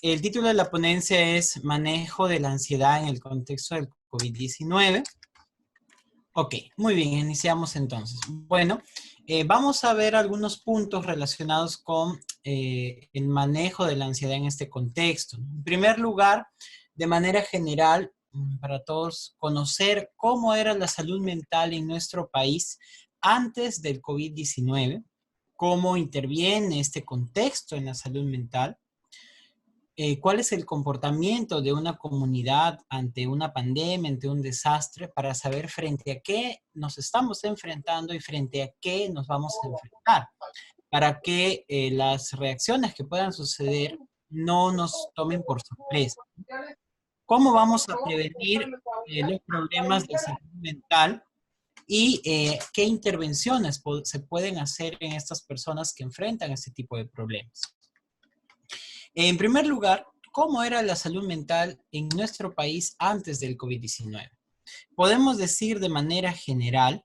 El título de la ponencia es Manejo de la ansiedad en el contexto del COVID-19. Ok, muy bien, iniciamos entonces. Bueno, vamos a ver algunos puntos relacionados con el manejo de la ansiedad en este contexto. En primer lugar, de manera general, para todos, conocer cómo era la salud mental en nuestro país antes del COVID-19, cómo interviene este contexto en la salud mental, cuál es el comportamiento de una comunidad ante una pandemia, ante un desastre, para saber frente a qué nos estamos enfrentando y frente a qué nos vamos a enfrentar, para que las reacciones que puedan suceder no nos tomen por sorpresa. ¿Cómo vamos a prevenir los problemas de salud mental y qué intervenciones se pueden hacer en estas personas que enfrentan este tipo de problemas? En primer lugar, ¿cómo era la salud mental en nuestro país antes del COVID-19? Podemos decir de manera general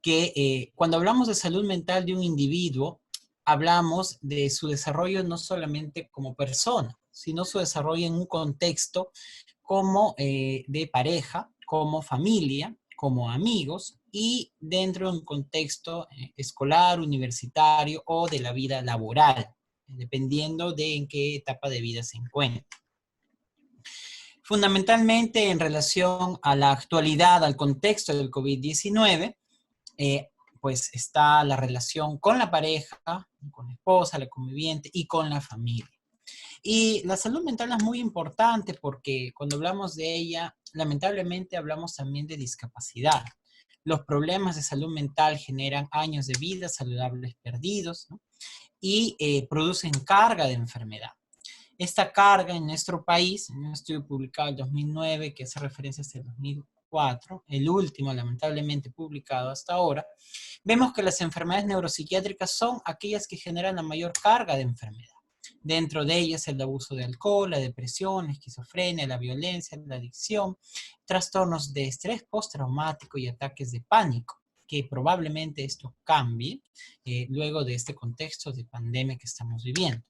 que cuando hablamos de salud mental de un individuo, hablamos de su desarrollo no solamente como persona, sino su desarrollo en un contexto como de pareja, como familia, como amigos y dentro de un contexto escolar, universitario o de la vida laboral, dependiendo de en qué etapa de vida se encuentra. Fundamentalmente en relación a la actualidad, al contexto del COVID-19, pues está la relación con la pareja, con la esposa, la conviviente y con la familia. Y la salud mental es muy importante porque cuando hablamos de ella, lamentablemente hablamos también de discapacidad. Los problemas de salud mental generan años de vida saludables perdidos, ¿no? Y producen carga de enfermedad. Esta carga en nuestro país, en un estudio publicado en 2009 que hace referencia hasta el 2004, el último lamentablemente publicado hasta ahora, vemos que las enfermedades neuropsiquiátricas son aquellas que generan la mayor carga de enfermedad. Dentro de ellas el abuso de alcohol, la depresión, la esquizofrenia, la violencia, la adicción, trastornos de estrés postraumático y ataques de pánico, que probablemente esto cambie luego de este contexto de pandemia que estamos viviendo.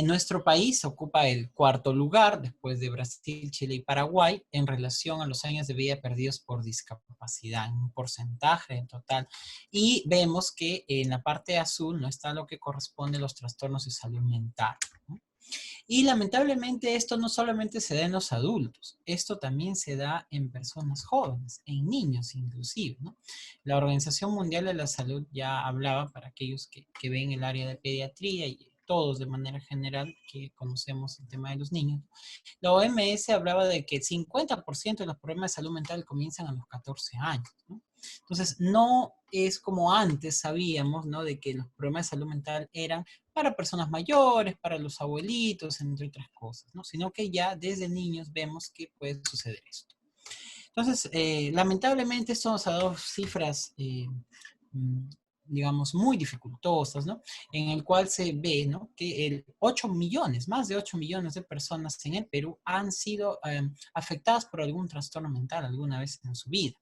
Nuestro país ocupa el cuarto lugar, después de Brasil, Chile y Paraguay, en relación a los años de vida perdidos por discapacidad, en un porcentaje en total. Y vemos que en la parte azul no está lo que corresponde a los trastornos de salud mental, ¿no? Y lamentablemente esto no solamente se da en los adultos, esto también se da en personas jóvenes, en niños inclusive, ¿no? La Organización Mundial de la Salud ya hablaba, para aquellos que ven el área de pediatría y todos de manera general que conocemos el tema de los niños, la OMS hablaba de que el 50% de los problemas de salud mental comienzan a los 14 años, ¿no? Entonces, no es como antes sabíamos, ¿no? De que los problemas de salud mental eran para personas mayores, para los abuelitos, entre otras cosas, ¿no? Sino que ya desde niños vemos que puede suceder esto. Entonces, lamentablemente esto nos ha dado cifras, digamos, muy dificultosas, ¿no? En el cual se ve, ¿no? Que 8 millones, más de 8 millones de personas en el Perú han sido afectadas por algún trastorno mental alguna vez en su vida.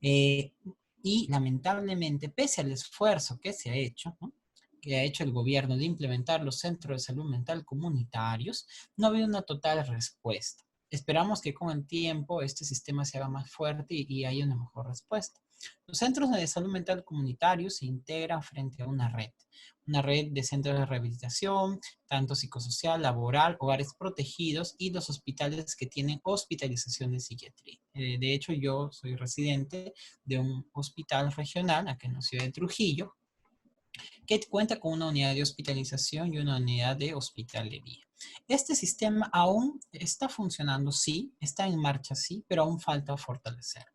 Y lamentablemente, pese al esfuerzo que se ha hecho, ¿no? Que ha hecho el gobierno de implementar los centros de salud mental comunitarios, no ha habido una total respuesta. Esperamos que con el tiempo este sistema se haga más fuerte y haya una mejor respuesta. Los centros de salud mental comunitarios se integran frente a una red de centros de rehabilitación, tanto psicosocial, laboral, hogares protegidos y los hospitales que tienen hospitalización de psiquiatría. De hecho, yo soy residente de un hospital regional acá en la ciudad de Trujillo, que cuenta con una unidad de hospitalización y una unidad de hospital de día. Este sistema aún está funcionando, sí, está en marcha, sí, pero aún falta fortalecer.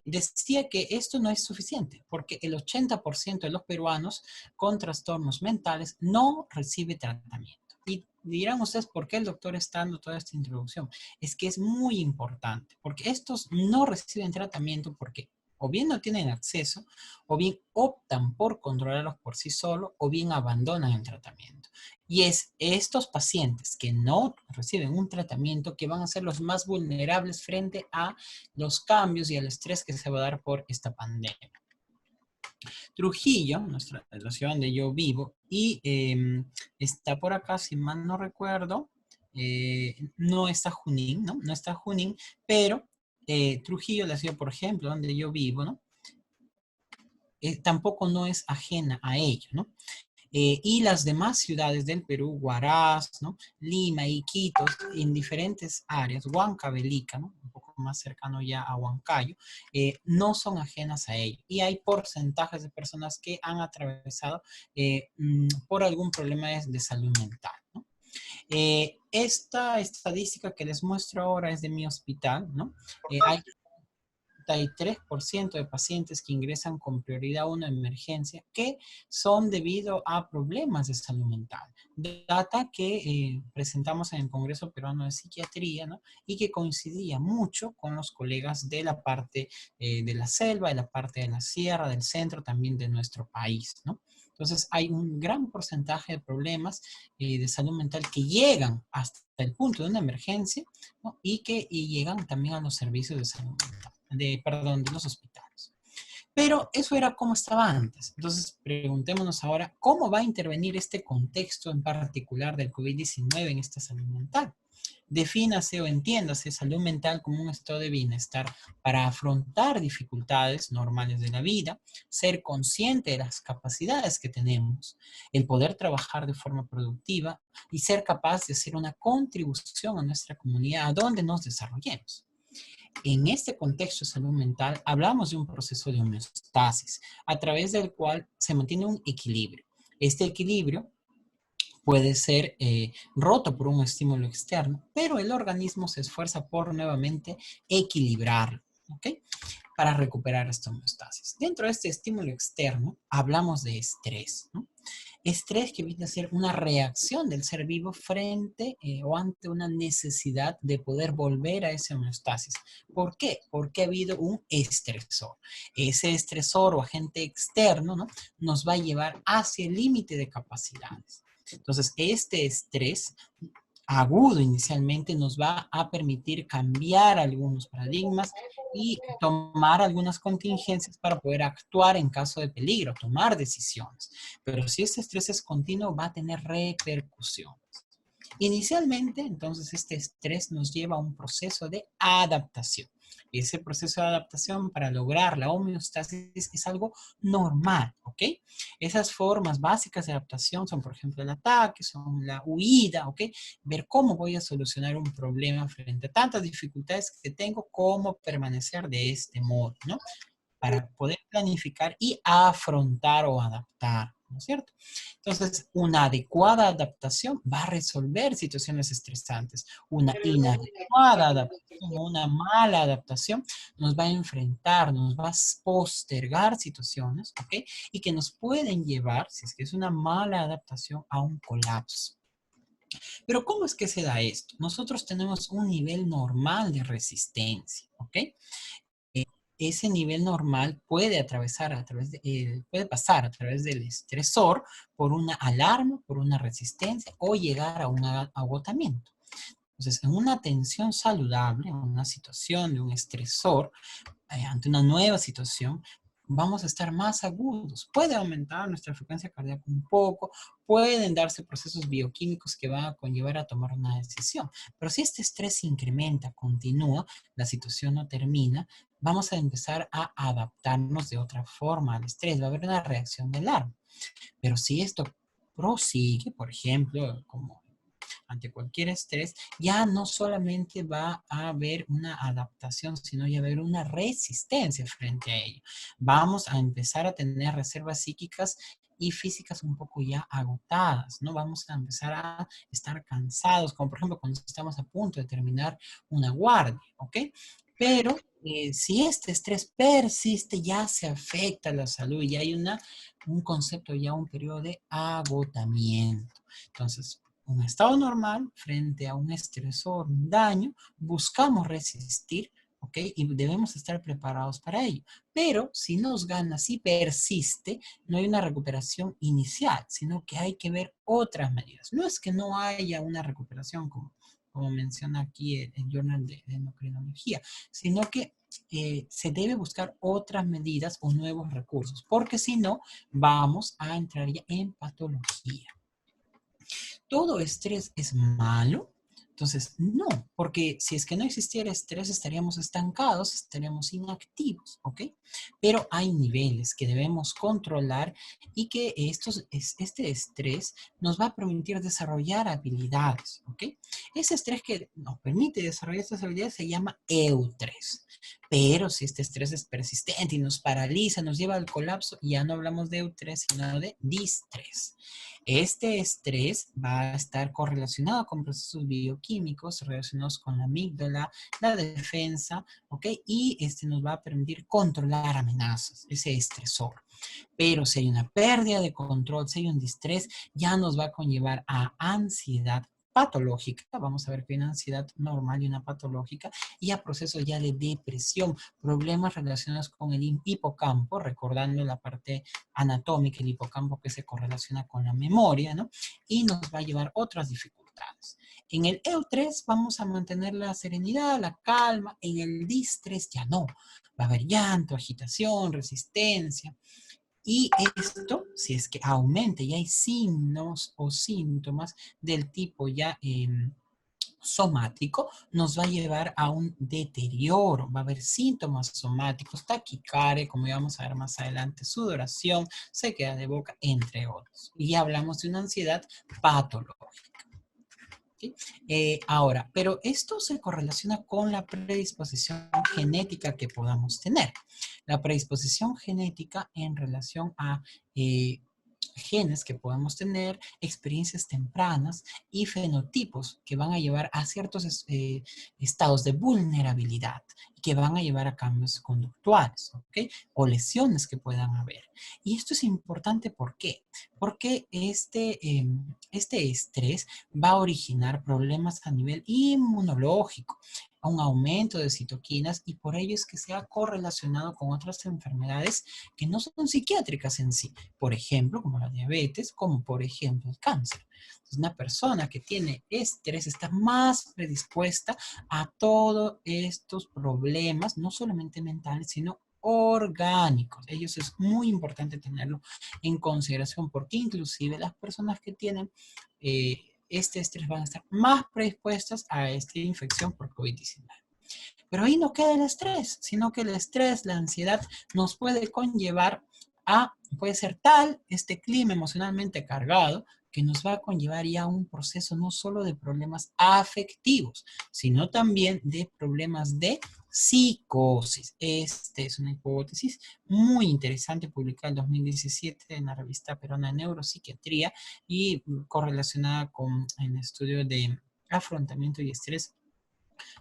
Decía que esto no es suficiente, porque el 80% de los peruanos con trastornos mentales no recibe tratamiento. Y dirán ustedes, ¿por qué el doctor está dando toda esta introducción? Es que es muy importante, porque estos no reciben tratamiento porque o bien no tienen acceso, o bien optan por controlarlos por sí solos, o bien abandonan el tratamiento. Y es estos pacientes que no reciben un tratamiento que van a ser los más vulnerables frente a los cambios y al estrés que se va a dar por esta pandemia. Trujillo, la ciudad donde yo vivo, y está por acá, si mal no recuerdo, no está Junín, ¿no? No está Junín, pero Trujillo, la ciudad, por ejemplo, donde yo vivo, ¿no? Tampoco no es ajena a ello, ¿no? Y las demás ciudades del Perú, Huaraz, ¿no? Lima, Iquitos, en diferentes áreas, Huancavelica, ¿no? Un poco más cercano ya a Huancayo, no son ajenas a ello. Y hay porcentajes de personas que han atravesado por algún problema de salud mental, ¿no? Esta estadística que les muestro ahora es de mi hospital, ¿no? Hay 33% de pacientes que ingresan con prioridad 1 en emergencia que son debido a problemas de salud mental. Data que presentamos en el Congreso Peruano de Psiquiatría, ¿no? Y que coincidía mucho con los colegas de la parte de la selva, de la parte de la sierra, del centro también de nuestro país, ¿no? Entonces hay un gran porcentaje de problemas de salud mental que llegan hasta el punto de una emergencia, ¿no? Y llegan también a los servicios de salud mental perdón, de los hospitales. Pero eso era como estaba antes. Entonces, preguntémonos ahora, ¿cómo va a intervenir este contexto en particular del COVID-19 en esta salud mental? Defínase o entiéndase salud mental como un estado de bienestar para afrontar dificultades normales de la vida, ser consciente de las capacidades que tenemos, el poder trabajar de forma productiva y ser capaz de hacer una contribución a nuestra comunidad a donde nos desarrollemos. En este contexto de salud mental, hablamos de un proceso de homeostasis, a través del cual se mantiene un equilibrio. Este equilibrio puede ser roto por un estímulo externo, pero el organismo se esfuerza por nuevamente equilibrarlo, ¿ok? Para recuperar esta homeostasis. Dentro de este estímulo externo, hablamos de estrés, ¿no? Estrés que viene a ser una reacción del ser vivo frente o ante una necesidad de poder volver a esa homeostasis. ¿Por qué? Porque ha habido un estresor. Ese estresor o agente externo, ¿no? Nos va a llevar hacia el límite de capacidades. Entonces, este estrés agudo inicialmente nos va a permitir cambiar algunos paradigmas y tomar algunas contingencias para poder actuar en caso de peligro, tomar decisiones. Pero si este estrés es continuo, va a tener repercusiones. Inicialmente, entonces, este estrés nos lleva a un proceso de adaptación. Ese proceso de adaptación para lograr la homeostasis es algo normal, ¿ok? Esas formas básicas de adaptación son, por ejemplo, el ataque, son la huida, ¿ok? Ver cómo voy a solucionar un problema frente a tantas dificultades que tengo, cómo permanecer de este modo, ¿no? Para poder planificar y afrontar o adaptar, ¿no es cierto? Entonces, una adecuada adaptación va a resolver situaciones estresantes. Una inadecuada adaptación o una mala adaptación nos va a enfrentar, nos va a postergar situaciones, ¿ok? Y que nos pueden llevar, si es que es una mala adaptación, a un colapso. Pero ¿cómo es que se da esto? Nosotros tenemos un nivel normal de resistencia, ¿ok? Ese nivel normal puede puede pasar a través del estresor por una alarma, por una resistencia o llegar a un agotamiento. Entonces, en una tensión saludable, en una situación de un estresor, ante una nueva situación, vamos a estar más agudos. Puede aumentar nuestra frecuencia cardíaca un poco, pueden darse procesos bioquímicos que van a conllevar a tomar una decisión. Pero si este estrés se incrementa, continúa, la situación no termina, vamos a empezar a adaptarnos de otra forma al estrés. Va a haber una reacción de alarma. Pero si esto prosigue, por ejemplo, como ante cualquier estrés, ya no solamente va a haber una adaptación, sino ya va a haber una resistencia frente a ello. Vamos a empezar a tener reservas psíquicas y físicas un poco ya agotadas, ¿no? Vamos a empezar a estar cansados, como por ejemplo cuando estamos a punto de terminar una guardia, ¿ok? Pero si este estrés persiste, ya se afecta la salud y hay un concepto, ya un periodo de agotamiento. Entonces, un estado normal frente a un estresor, un daño, buscamos resistir, ¿ok? Y debemos estar preparados para ello. Pero si nos gana, si persiste, no hay una recuperación inicial, sino que hay que ver otras medidas. No es que no haya una recuperación como como menciona aquí el Journal de Endocrinología, sino que se debe buscar otras medidas o nuevos recursos, porque si no, vamos a entrar ya en patología. ¿Todo estrés es malo? Entonces, no, porque si es que no existiera estrés, estaríamos estancados, estaríamos inactivos, ¿ok? Pero hay niveles que debemos controlar y que este estrés nos va a permitir desarrollar habilidades, ¿ok? Ese estrés que nos permite desarrollar estas habilidades se llama eustrés. Pero si este estrés es persistente y nos paraliza, nos lleva al colapso, ya no hablamos de eustrés, sino de distrés. Este estrés va a estar correlacionado con procesos bioquímicos relacionados con la amígdala, la defensa, ¿ok? Y este nos va a permitir controlar amenazas, ese estresor. Pero si hay una pérdida de control, si hay un distrés, ya nos va a conllevar a ansiedad patológica, vamos a ver que hay una ansiedad normal y una patológica, y a procesos ya de depresión, problemas relacionados con el hipocampo, recordando la parte anatómica, el hipocampo que se correlaciona con la memoria, ¿no? Y nos va a llevar otras dificultades. En el EU3 vamos a mantener la serenidad, la calma, en el distrés ya no, va a haber llanto, agitación, resistencia. Y esto, si es que aumenta y hay signos o síntomas del tipo ya somático, nos va a llevar a un deterioro. Va a haber síntomas somáticos, taquicardia, como ya vamos a ver más adelante, sudoración, sequedad de boca, entre otros. Y ya hablamos de una ansiedad patológica. ¿Sí? Ahora, pero esto se correlaciona con la predisposición genética que podamos tener. La predisposición genética en relación a genes que podemos tener, experiencias tempranas y fenotipos que van a llevar a ciertos estados de vulnerabilidad y que van a llevar a cambios conductuales, ¿ok? O lesiones que puedan haber. Y esto es importante, ¿por qué? Porque este estrés va a originar problemas a nivel inmunológico, un aumento de citoquinas y por ello es que se ha correlacionado con otras enfermedades que no son psiquiátricas en sí, por ejemplo, como la diabetes, como por ejemplo el cáncer. Entonces, una persona que tiene estrés está más predispuesta a todos estos problemas, no solamente mentales, sino orgánicos. Ellos es muy importante tenerlo en consideración porque inclusive las personas que tienen este estrés van a estar más predispuestas a esta infección por COVID-19. Pero ahí no queda el estrés, sino que el estrés, la ansiedad nos puede conllevar puede ser tal este clima emocionalmente cargado que nos va a conllevar ya a un proceso no solo de problemas afectivos, sino también de problemas de psicosis. Esta es una hipótesis muy interesante publicada en 2017 en la revista peruana de neuropsiquiatría y correlacionada con el estudio de afrontamiento y estrés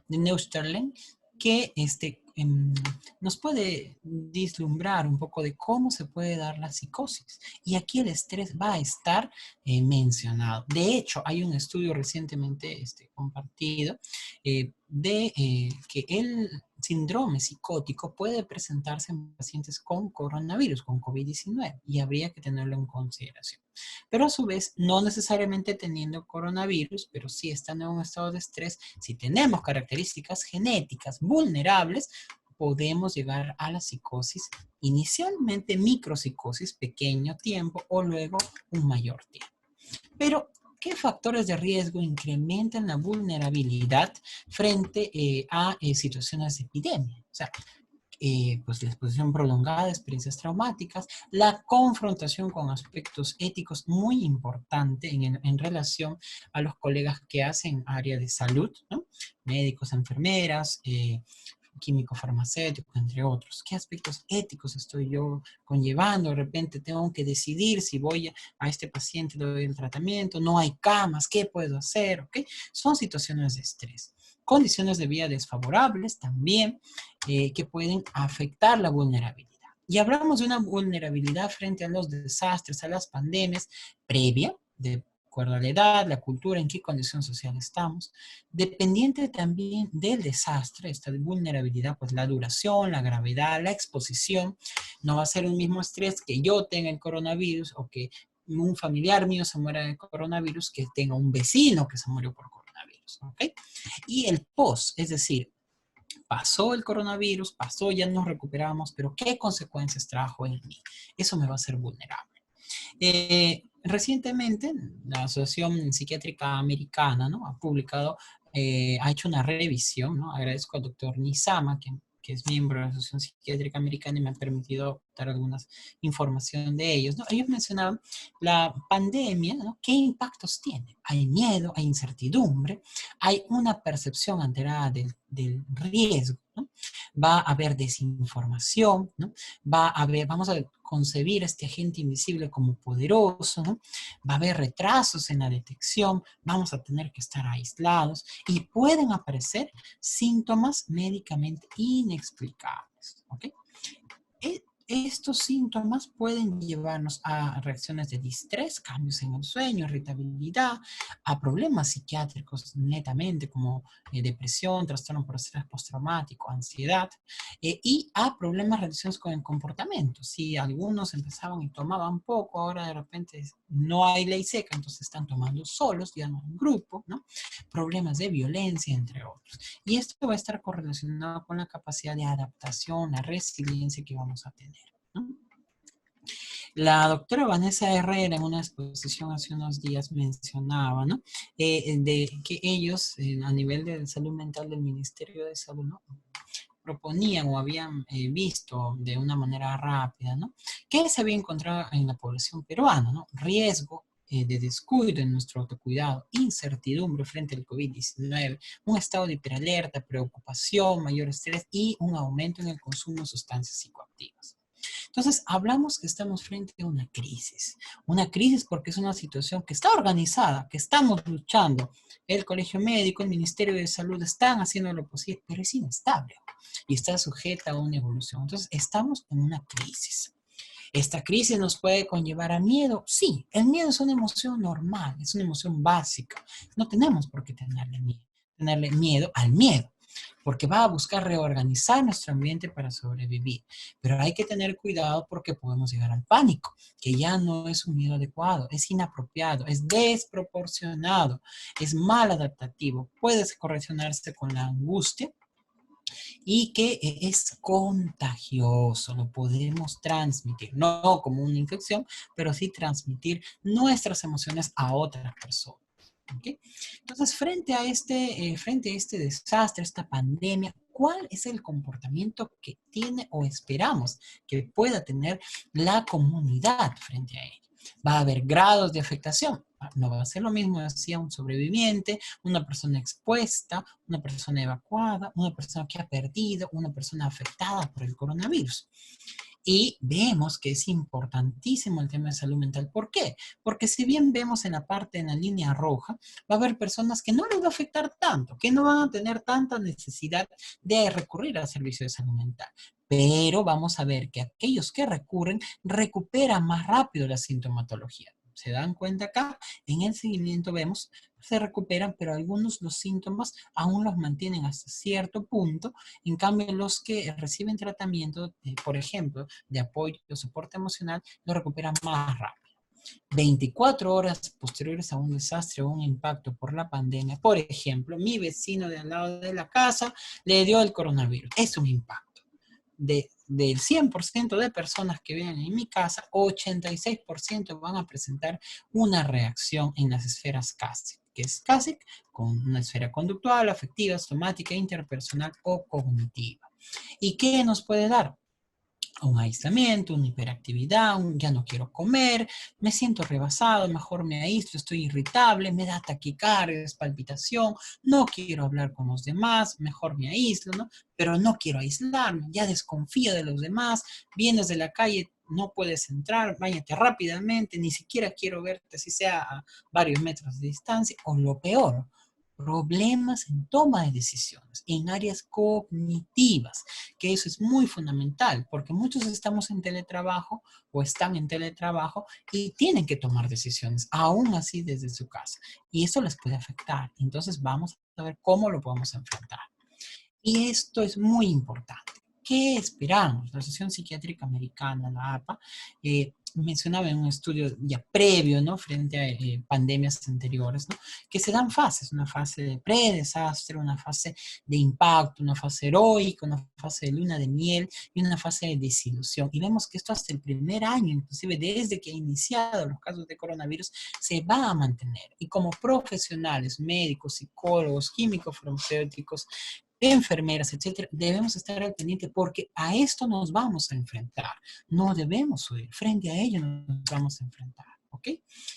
de Neusterlin, que nos puede vislumbrar un poco de cómo se puede dar la psicosis. Y aquí el estrés va a estar mencionado. De hecho, hay un estudio recientemente compartido de que el síndrome psicótico puede presentarse en pacientes con coronavirus, con COVID-19, y habría que tenerlo en consideración. Pero a su vez, no necesariamente teniendo coronavirus, pero sí estando en un estado de estrés, si tenemos características genéticas vulnerables, podemos llegar a la psicosis, inicialmente micropsicosis, pequeño tiempo, o luego un mayor tiempo. Pero, ¿qué factores de riesgo incrementan la vulnerabilidad frente a situaciones de epidemia? O sea, pues la exposición prolongada, experiencias traumáticas, la confrontación con aspectos éticos muy importante en relación a los colegas que hacen área de salud, ¿no? Médicos, enfermeras, químico farmacéutico, entre otros. ¿Qué aspectos éticos estoy yo conllevando? De repente tengo que decidir si voy a este paciente, le doy el tratamiento, no hay camas, ¿qué puedo hacer? ¿Ok? Son situaciones de estrés. Condiciones de vida desfavorables también que pueden afectar la vulnerabilidad. Y hablamos de una vulnerabilidad frente a los desastres, a las pandemias previa, de acuerdo a la edad, la cultura, en qué condición social estamos, dependiente también del desastre, esta vulnerabilidad, pues la duración, la gravedad, la exposición, no va a ser el mismo estrés que yo tenga el coronavirus o que un familiar mío se muera de coronavirus que tenga un vecino que se murió por coronavirus. nosotros, ¿ok? Y el post, es decir, pasó el coronavirus, pasó, ya nos recuperamos, pero ¿qué consecuencias trajo en mí? Eso me va a hacer vulnerable. Recientemente, la Asociación Psiquiátrica Americana, ¿no?, ha publicado, ha hecho una revisión, ¿no? Agradezco al doctor Nizama, que es miembro de la Asociación Psiquiátrica Americana y me ha permitido dar algunas información de ellos, ¿no? Ellos mencionaban la pandemia, ¿no? ¿Qué impactos tiene? Hay miedo, hay incertidumbre, hay una percepción alterada del riesgo, ¿no? Va a haber desinformación, ¿no? Va a haber, vamos a concebir a este agente invisible como poderoso, ¿no? Va a haber retrasos en la detección, vamos a tener que estar aislados y pueden aparecer síntomas médicamente inexplicables, ¿ok? Estos síntomas pueden llevarnos a reacciones de distrés, cambios en el sueño, irritabilidad, a problemas psiquiátricos netamente como depresión, trastorno por estrés postraumático, ansiedad, y a problemas relacionados con el comportamiento. Si algunos empezaban y tomaban poco, ahora de repente no hay ley seca, entonces están tomando solos, ya no en grupo, ¿no? Problemas de violencia, entre otros. Y esto va a estar correlacionado con la capacidad de adaptación, la resiliencia que vamos a tener, ¿no? La doctora Vanessa Herrera en una exposición hace unos días mencionaba, ¿no? De que ellos a nivel de salud mental del Ministerio de Salud, ¿no?, proponían o habían visto de una manera rápida, ¿no?, que se había encontrado en la población peruana, ¿no? Riesgo de descuido en nuestro autocuidado, incertidumbre frente al COVID-19, un estado de hiperalerta, preocupación, mayor estrés y un aumento en el consumo de sustancias psicoactivas. Entonces, hablamos que estamos frente a una crisis porque es una situación que está organizada, que estamos luchando. El Colegio Médico, el Ministerio de Salud están haciendo lo posible, pero es inestable y está sujeta a una evolución. Entonces, estamos en una crisis. ¿Esta crisis nos puede conllevar a miedo? Sí, el miedo es una emoción normal, es una emoción básica. No tenemos por qué tenerle miedo al miedo, porque va a buscar reorganizar nuestro ambiente para sobrevivir. Pero hay que tener cuidado porque podemos llegar al pánico, que ya no es un miedo adecuado, es inapropiado, es desproporcionado, es mal adaptativo, puede correlacionarse con la angustia y que es contagioso, lo podemos transmitir, no como una infección, pero sí transmitir nuestras emociones a otras personas. ¿Okay? Entonces, frente a este desastre, esta pandemia, ¿cuál es el comportamiento que tiene o esperamos que pueda tener la comunidad frente a ello? Va a haber grados de afectación. No va a ser lo mismo, decía, un sobreviviente, una persona expuesta, una persona evacuada, una persona que ha perdido, una persona afectada por el coronavirus. Y vemos que es importantísimo el tema de salud mental. ¿Por qué? Porque si bien vemos en la parte, en la línea roja, va a haber personas que no les va a afectar tanto, que no van a tener tanta necesidad de recurrir al servicio de salud mental. Pero vamos a ver que aquellos que recurren recuperan más rápido la sintomatología. ¿Se dan cuenta acá? En el seguimiento vemos, se recuperan, pero algunos los síntomas aún los mantienen hasta cierto punto. En cambio, los que reciben tratamiento, por ejemplo, de apoyo o soporte emocional, lo recuperan más rápido. 24 horas posteriores a un desastre o un impacto por la pandemia, por ejemplo, mi vecino de al lado de la casa le dio el coronavirus. Es un impacto. Del 100% de personas que viven en mi casa, 86% van a presentar una reacción en las esferas CASIC, que es CASIC con una esfera conductual, afectiva, somática, interpersonal o cognitiva. ¿Y qué nos puede dar? Un aislamiento, una hiperactividad, ya no quiero comer, me siento rebasado, mejor me aíslo, estoy irritable, me da taquicardia, palpitación, no quiero hablar con los demás, mejor me aíslo, ¿no? Pero no quiero aislarme, ya desconfío de los demás, vienes de la calle, no puedes entrar, váyate rápidamente, ni siquiera quiero verte, si sea a varios metros de distancia, o lo peor, problemas en toma de decisiones, en áreas cognitivas, que eso es muy fundamental, porque muchos estamos en teletrabajo o están en teletrabajo y tienen que tomar decisiones, aún así desde su casa, y eso les puede afectar. Entonces vamos a ver cómo lo podemos enfrentar. Y esto es muy importante. ¿qué esperamos? La Asociación Psiquiátrica Americana, la APA, mencionaba en un estudio ya previo, ¿no? Frente a pandemias anteriores, ¿no? Que se dan fases, una fase de predesastre, una fase de impacto, una fase heroica, una fase de luna de miel y una fase de desilusión. Y vemos que esto hasta el primer año, inclusive desde que ha iniciado los casos de coronavirus, se va a mantener. Y como profesionales, médicos, psicólogos, químicos, farmacéuticos, enfermeras, etcétera, debemos estar al pendiente porque a esto nos vamos a enfrentar. No debemos huir, frente a ello nos vamos a enfrentar. ¿Ok?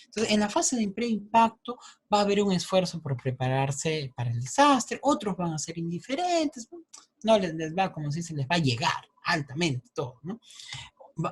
Entonces, en la fase de impacto va a haber un esfuerzo por prepararse para el desastre, otros van a ser indiferentes, no les va, como se dice, les va a llegar altamente todo, ¿no?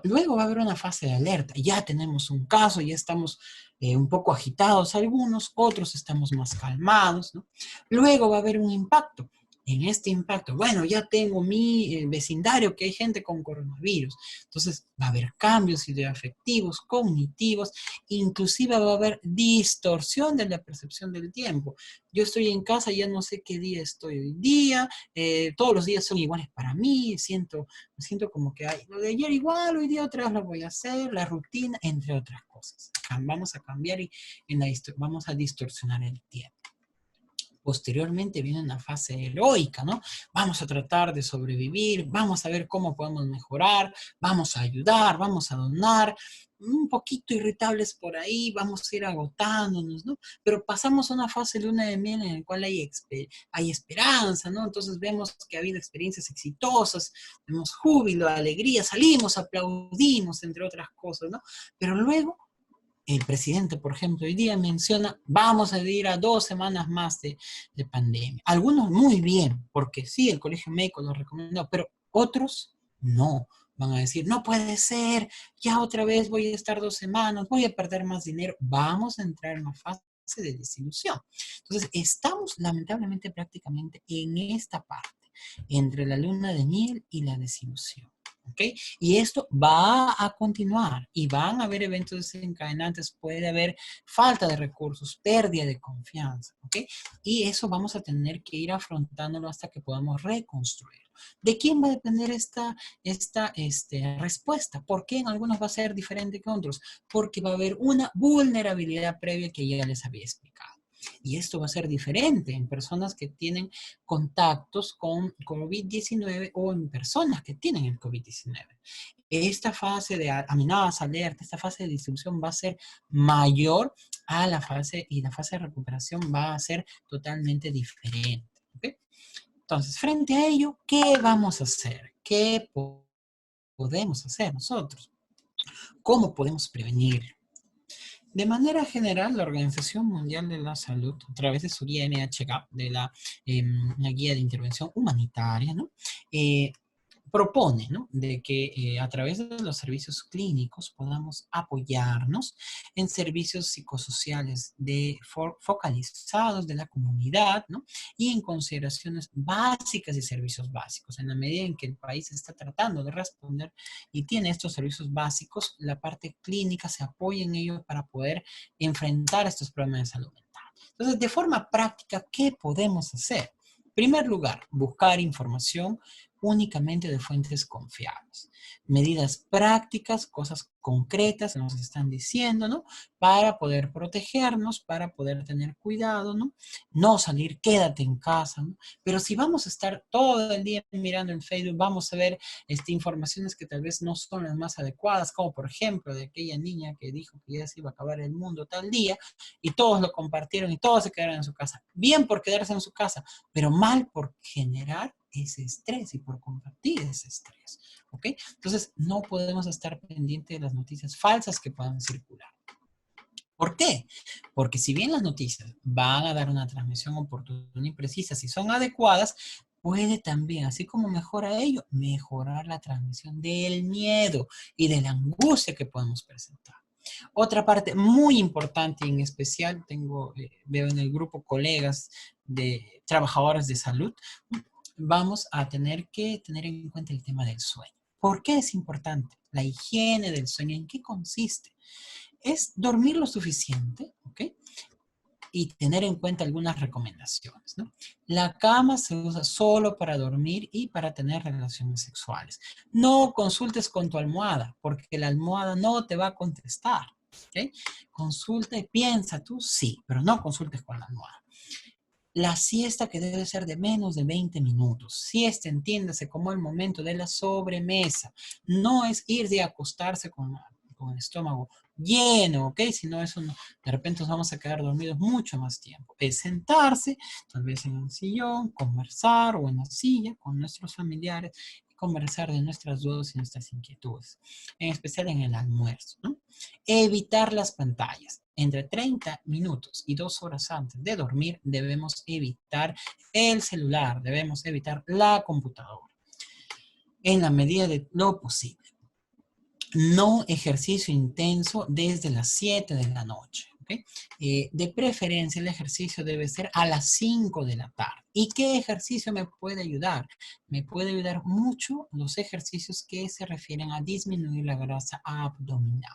Luego va a haber una fase de alerta, ya tenemos un caso, ya estamos un poco agitados algunos, otros estamos más calmados, ¿no? Luego va a haber un impacto. En este impacto, bueno, ya tengo mi vecindario que hay gente con coronavirus, entonces va a haber cambios ideoafectivos, cognitivos, inclusive va a haber distorsión de la percepción del tiempo. Yo estoy en casa, ya no sé qué día estoy hoy día, todos los días son iguales para mí, me siento como que hay, lo de ayer igual, hoy día otra vez lo voy a hacer, la rutina, entre otras cosas. Vamos a cambiar y vamos a distorsionar el tiempo. Posteriormente viene una fase heroica, ¿no? Vamos a tratar de sobrevivir, vamos a ver cómo podemos mejorar, vamos a ayudar, vamos a donar, un poquito irritables por ahí, vamos a ir agotándonos, ¿no? Pero pasamos a una fase luna de miel en la cual hay esperanza, ¿no? Entonces vemos que ha habido experiencias exitosas, vemos júbilo, alegría, salimos, aplaudimos, entre otras cosas, ¿no? Pero luego el presidente, por ejemplo, hoy día menciona, vamos a ir a 2 semanas más de pandemia. Algunos muy bien, porque sí, el Colegio Médico lo recomendó, pero otros no. Van a decir, no puede ser, ya otra vez voy a estar 2 semanas, voy a perder más dinero. Vamos a entrar en una fase de desilusión. Entonces, estamos lamentablemente prácticamente en esta parte, entre la luna de miel y la desilusión. ¿Ok? Y esto va a continuar y van a haber eventos desencadenantes, puede haber falta de recursos, pérdida de confianza, ¿ok? Y eso vamos a tener que ir afrontándolo hasta que podamos reconstruir. ¿De quién va a depender esta respuesta? ¿Por qué en algunos va a ser diferente que otros? Porque va a haber una vulnerabilidad previa que ya les había explicado. Y esto va a ser diferente en personas que tienen contactos con COVID-19 o en personas que tienen el COVID-19. Esta fase de amenaza, alerta, esta fase de distribución va a ser mayor a la fase, y la fase de recuperación va a ser totalmente diferente. ¿Okay? Entonces, frente a ello, ¿qué vamos a hacer? ¿Qué podemos hacer nosotros? ¿Cómo podemos prevenir? De manera general, la Organización Mundial de la Salud, a través de su guía NHK, de la guía de intervención humanitaria, ¿no? Propone, ¿no? De que a través de los servicios clínicos podamos apoyarnos en servicios psicosociales focalizados de la comunidad, ¿no? Y en consideraciones básicas y servicios básicos. En la medida en que el país está tratando de responder y tiene estos servicios básicos, la parte clínica se apoya en ello para poder enfrentar estos problemas de salud mental. Entonces, de forma práctica, ¿qué podemos hacer? En primer lugar, buscar información únicamente de fuentes confiables. Medidas prácticas, cosas concretas nos están diciendo, ¿no? Para poder protegernos, para poder tener cuidado, ¿no? No salir, quédate en casa, ¿no? Pero si vamos a estar todo el día mirando en Facebook, vamos a ver informaciones que tal vez no son las más adecuadas, como por ejemplo de aquella niña que dijo que ya se iba a acabar el mundo tal día, y todos lo compartieron y todos se quedaron en su casa. Bien por quedarse en su casa, pero mal por generar ese estrés y por compartir ese estrés, ¿ok? Entonces, no podemos estar pendientes de las noticias falsas que puedan circular. ¿Por qué? Porque si bien las noticias van a dar una transmisión oportuna y precisa, si son adecuadas, puede también, así como mejora ello, mejorar la transmisión del miedo y de la angustia que podemos presentar. Otra parte muy importante y en especial, veo en el grupo colegas de trabajadores de salud, vamos a tener que tener en cuenta el tema del sueño. ¿Por qué es importante? La higiene del sueño, ¿en qué consiste? Es dormir lo suficiente, ¿ok? y tener en cuenta algunas recomendaciones, ¿no? La cama se usa solo para dormir y para tener relaciones sexuales. No consultes con tu almohada, porque la almohada no te va a contestar, ¿ok? Consulta y piensa tú, sí, pero no consultes con la almohada. La siesta que debe ser de menos de 20 minutos. Siesta, entiéndase como el momento de la sobremesa. No es ir de acostarse con el estómago lleno, ¿ok? Si no, eso no, de repente nos vamos a quedar dormidos mucho más tiempo. Es sentarse, tal vez en un sillón, conversar o en la silla con nuestros familiares y conversar de nuestras dudas y nuestras inquietudes, en especial en el almuerzo, ¿no? Evitar las pantallas. Entre 30 minutos y 2 horas antes de dormir debemos evitar el celular, debemos evitar la computadora en la medida de lo posible. No ejercicio intenso desde las 7 de la noche. ¿Okay? De preferencia el ejercicio debe ser a las 5 de la tarde. ¿Y qué ejercicio me puede ayudar? Me puede ayudar mucho los ejercicios que se refieren a disminuir la grasa abdominal.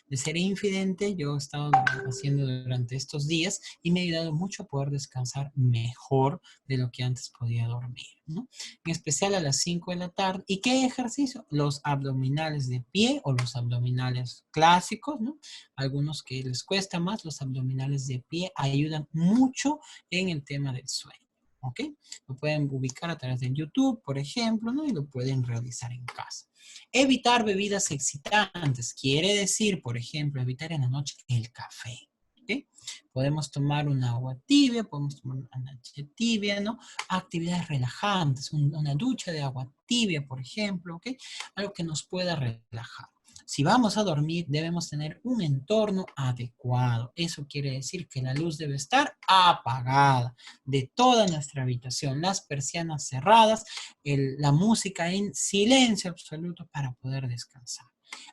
De ser infidente, yo he estado haciendo durante estos días y me ha ayudado mucho a poder descansar mejor de lo que antes podía dormir, ¿no? En especial a las 5 de la tarde. ¿Y qué ejercicio? Los abdominales de pie o los abdominales clásicos, ¿no? Algunos que les cuesta más, los abdominales de pie ayudan mucho en el tema del sueño. ¿Ok? Lo pueden ubicar a través de YouTube, por ejemplo, ¿no? Y lo pueden realizar en casa. Evitar bebidas excitantes. Quiere decir, por ejemplo, evitar en la noche el café. ¿Ok? Podemos tomar un agua tibia, podemos tomar una leche tibia, ¿no? Actividades relajantes, una ducha de agua tibia, por ejemplo, ¿ok? Algo que nos pueda relajar. Si vamos a dormir, debemos tener un entorno adecuado. Eso quiere decir que la luz debe estar apagada de toda nuestra habitación, las persianas cerradas, la música en silencio absoluto para poder descansar.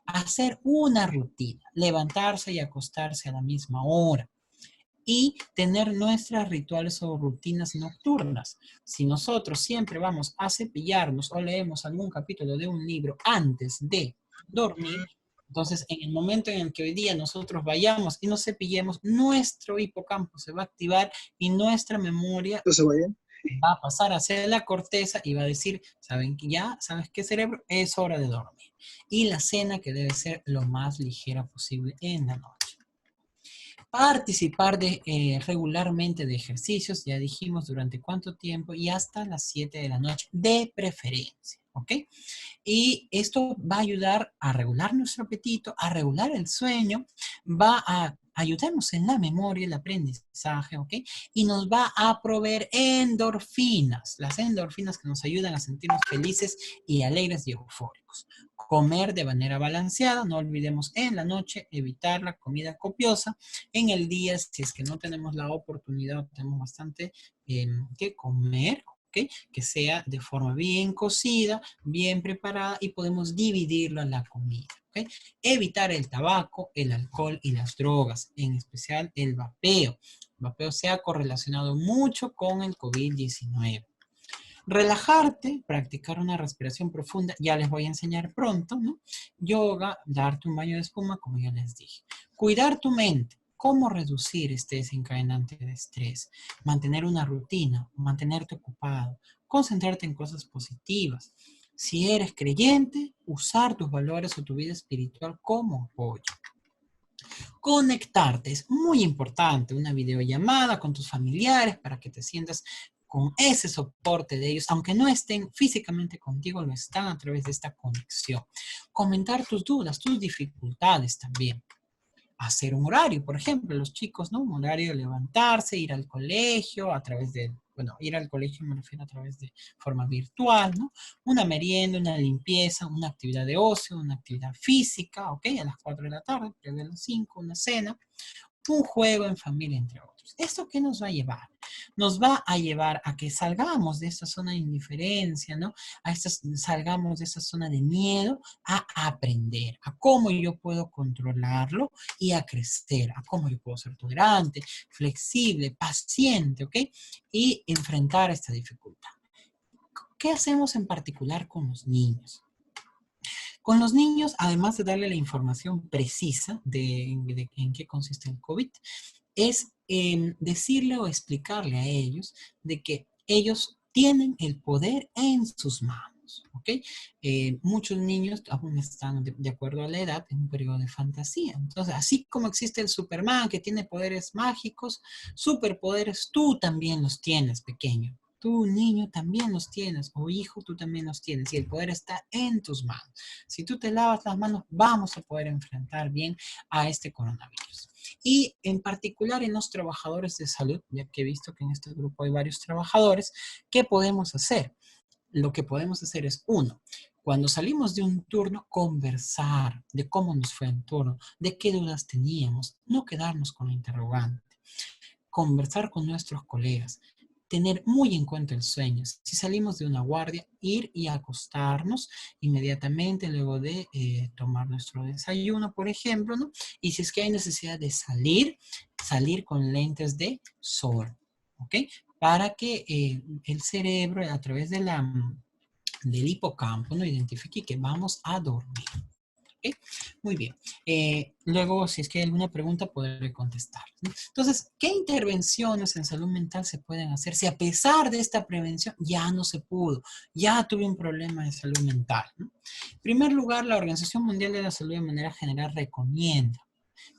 Hacer una rutina, levantarse y acostarse a la misma hora y tener nuestras rituales o rutinas nocturnas. Si nosotros siempre vamos a cepillarnos o leemos algún capítulo de un libro antes de dormir, entonces en el momento en el que hoy día nosotros vayamos y nos cepillemos, nuestro hipocampo se va a activar y nuestra memoria va a pasar hacia la corteza y va a decir, ¿saben que ya? ¿Sabes qué, cerebro? Es hora de dormir. Y la cena que debe ser lo más ligera posible en la noche. Participar regularmente de ejercicios, ya dijimos durante cuánto tiempo, y hasta las 7 de la noche, de preferencia, ¿ok? Y esto va a ayudar a regular nuestro apetito, a regular el sueño, va a ayudarnos en la memoria, el aprendizaje, ¿ok? Y nos va a proveer endorfinas, las endorfinas que nos ayudan a sentirnos felices y alegres y eufóricos. Comer de manera balanceada, no olvidemos en la noche evitar la comida copiosa. En el día, si es que no tenemos la oportunidad, tenemos bastante que comer, ¿ok? Que sea de forma bien cocida, bien preparada y podemos dividirlo en la comida. ¿Okay? Evitar el tabaco, el alcohol y las drogas, en especial el vapeo. El vapeo se ha correlacionado mucho con el COVID-19. Relajarte, practicar una respiración profunda, ya les voy a enseñar pronto, ¿no? Yoga, darte un baño de espuma, como ya les dije. Cuidar tu mente. ¿Cómo reducir este desencadenante de estrés? Mantener una rutina, mantenerte ocupado, concentrarte en cosas positivas. Si eres creyente, usar tus valores o tu vida espiritual como apoyo. Conectarte es muy importante, una videollamada con tus familiares para que te sientas con ese soporte de ellos, aunque no estén físicamente contigo, lo están a través de esta conexión. Comentar tus dudas, tus dificultades también. Hacer un horario, por ejemplo, los chicos, ¿no? Un horario, levantarse, ir al colegio a través de, bueno, ir al colegio me refiero a través de forma virtual, ¿no? Una merienda, una limpieza, una actividad de ocio, una actividad física, ¿ok? A las 4 de la tarde, previo a las 5, una cena, un juego en familia, entre otros. ¿Esto qué nos va a llevar? Nos va a llevar a que salgamos de esta zona de indiferencia, ¿no? Salgamos de esta zona de miedo a aprender, a cómo yo puedo controlarlo y a crecer, a cómo yo puedo ser tolerante, flexible, paciente, ¿ok? Y enfrentar esta dificultad. ¿Qué hacemos en particular con los niños? Con los niños, además de darle la información precisa de en qué consiste el COVID, es decirle o explicarle a ellos de que ellos tienen el poder en sus manos, ¿ok? Muchos niños aún están, de acuerdo a la edad, en un periodo de fantasía. Entonces, así como existe el Superman que tiene poderes mágicos, superpoderes tú también los tienes, pequeño. Tú, niño, también los tienes, o hijo, tú también los tienes, y el poder está en tus manos. Si tú te lavas las manos, vamos a poder enfrentar bien a este coronavirus. Y en particular en los trabajadores de salud, ya que he visto que en este grupo hay varios trabajadores, ¿qué podemos hacer? Lo que podemos hacer es, uno, cuando salimos de un turno, conversar de cómo nos fue el turno, de qué dudas teníamos, no quedarnos con la interrogante, conversar con nuestros colegas, tener muy en cuenta el sueño. Si salimos de una guardia, ir y acostarnos inmediatamente luego de tomar nuestro desayuno, por ejemplo, ¿no? Y si es que hay necesidad de salir, salir con lentes de sol, ¿ok? Para que el cerebro, a través de del hipocampo, no identifique que vamos a dormir. ¿Okay? Muy bien. Luego, si es que hay alguna pregunta, podré contestar, ¿no? Entonces, ¿qué intervenciones en salud mental se pueden hacer si a pesar de esta prevención ya no se pudo, ya tuve un problema de salud mental, ¿no? En primer lugar, la Organización Mundial de la Salud de manera general recomienda,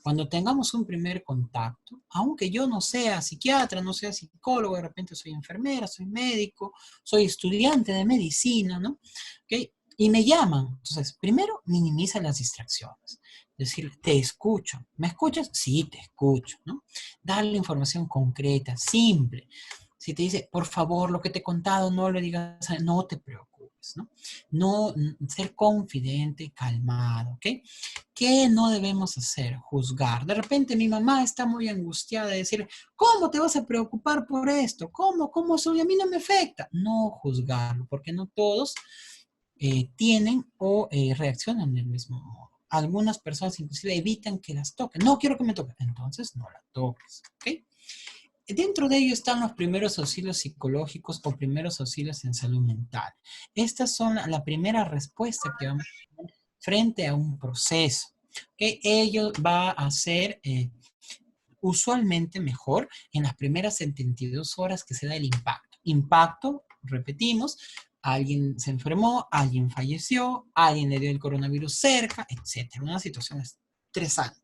cuando tengamos un primer contacto, aunque yo no sea psiquiatra, no sea psicólogo, de repente soy enfermera, soy médico, soy estudiante de medicina, ¿no? ¿Okay? Y me llaman. Entonces, primero, minimiza las distracciones. Decir, te escucho. ¿Me escuchas? Sí, te escucho, ¿no? Darle información concreta, simple. Si te dice, por favor, lo que te he contado, no le digas, no te preocupes, ¿no? No, ser confidente, calmado, ¿ok? ¿Qué no debemos hacer? Juzgar. De repente mi mamá está muy angustiada de decir, ¿cómo te vas a preocupar por esto? ¿Cómo eso a mí no me afecta? No juzgarlo, porque no todos tienen o reaccionan del mismo modo. Algunas personas inclusive evitan que las toquen. No quiero que me toquen. Entonces no la toques. ¿Ok? Dentro de ello están los primeros auxilios psicológicos o primeros auxilios en salud mental. Estas son la primera respuesta que vamos a tener frente a un proceso. Que ello va a ser usualmente mejor en las primeras 72 horas que se da el impacto. Impacto, repetimos, alguien se enfermó, alguien falleció, alguien le dio el coronavirus cerca, etcétera. Una situación estresante.